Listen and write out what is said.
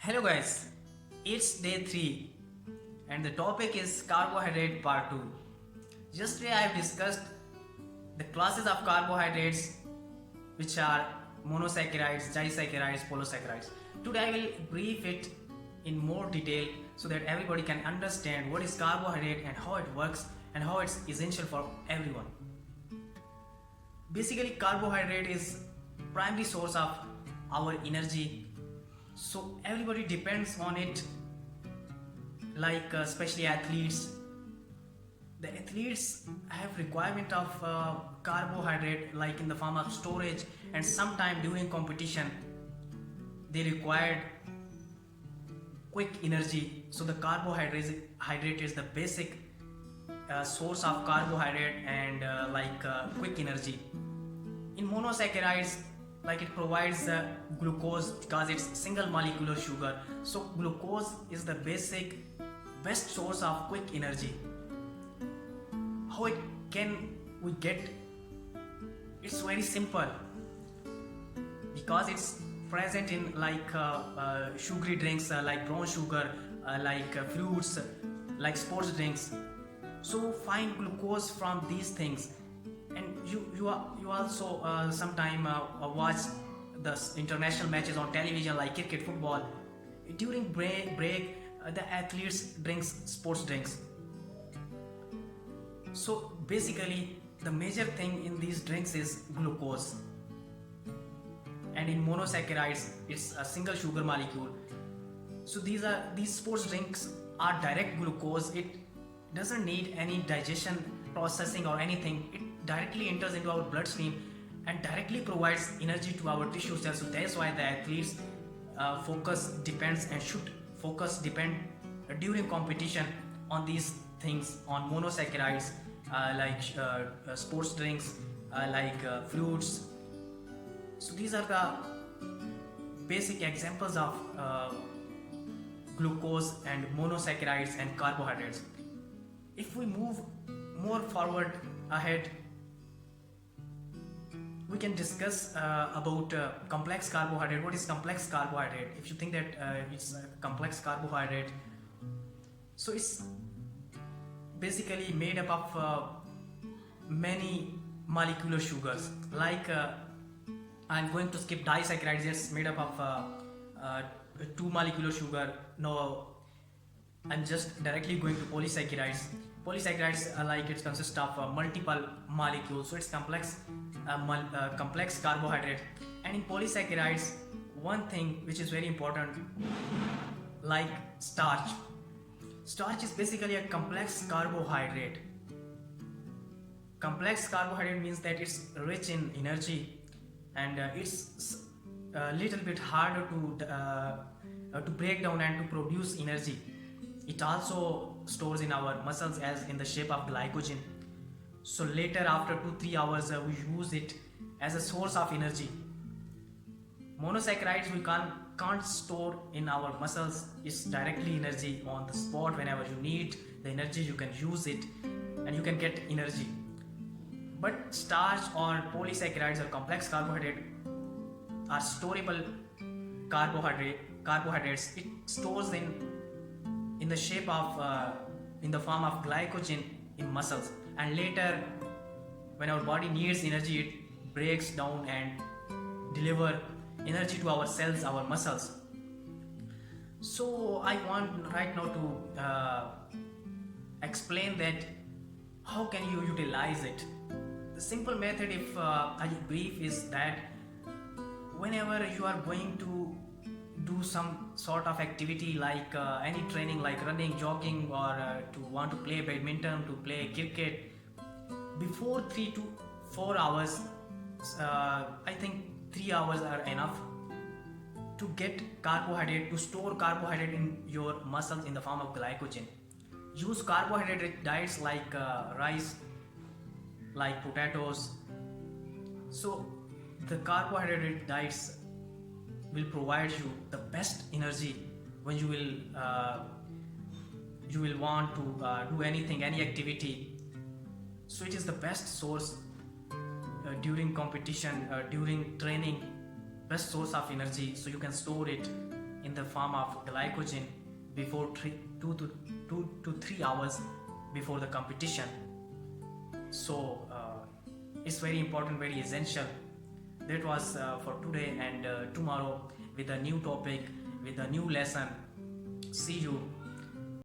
Hello guys, it's day 3 and the topic is carbohydrate part 2. Yesterday I have discussed the classes of carbohydrates which are monosaccharides, disaccharides, polysaccharides. Today I will brief it in more detail so that everybody can understand what is carbohydrate and how it works and how it's essential for everyone. Basically carbohydrate is primary source of our energy, so everybody depends on it, like especially athletes. The athletes have requirement of carbohydrate like in the form of storage, and sometime during competition they required quick energy. So the carbohydrate is the basic source of carbohydrate and quick energy. In monosaccharides, like it provides glucose because it's single molecular sugar. So glucose is the best source of quick energy. How it can we get? It's very simple because it's present in sugary drinks like brown sugar, fruits, like sports drinks. So find glucose from these things. And you also sometime watch the international matches on television like cricket, football. During break the athletes drinks sports drinks. So basically the major thing in these drinks is glucose, and in monosaccharides it's a single sugar molecule. So these sports drinks are direct glucose. It doesn't need any digestion, processing or anything. It directly enters into our bloodstream and directly provides energy to our tissue cells. So that's why the athletes should focus depend during competition on these things, on monosaccharides, sports drinks, fruits. So these are the basic examples of glucose and monosaccharides and carbohydrates. If we move more forward ahead, we can discuss about complex carbohydrate. What is complex carbohydrate? If you think that it's a complex carbohydrate, so it's basically made up of many molecular sugars. I'm going to skip disaccharides. It's made up of 2 molecular sugar. No, I'm just directly going to polysaccharides. Polysaccharides it consists of multiple molecules, so it's complex carbohydrate. And in polysaccharides, one thing which is very important, like starch. Starch is basically a complex carbohydrate. Complex carbohydrate means that it's rich in energy, and it's a little bit harder to break down and to produce energy. It also stores in our muscles as in the shape of glycogen. So later, after 2-3 hours, we use it as a source of energy. Monosaccharides we can't store in our muscles. It's directly energy on the spot. Whenever you need the energy, you can use it and you can get energy. But starch or polysaccharides or complex carbohydrate are storable carbohydrates. It stores in the shape of in the form of glycogen in muscles, and later when our body needs energy, it breaks down and deliver energy to our cells, our muscles. So I want right now to explain that how can you utilize it. The simple method, if I brief, is that whenever you are going to do some sort of activity like any training like running, jogging, or to want to play badminton, to play cricket, before 3 to 4 hours, I think 3 hours are enough to get carbohydrate, to store carbohydrate in your muscles in the form of glycogen. Use carbohydrate diets like rice, like potatoes. So the carbohydrate diets will provide you the best energy when you will want to do anything, any activity. So it is the best source during competition, during training, best source of energy. So you can store it in the form of glycogen before 2 to 3 hours before the competition. So it's very important, very essential. That was for today, and tomorrow with a new topic, with a new lesson. See you.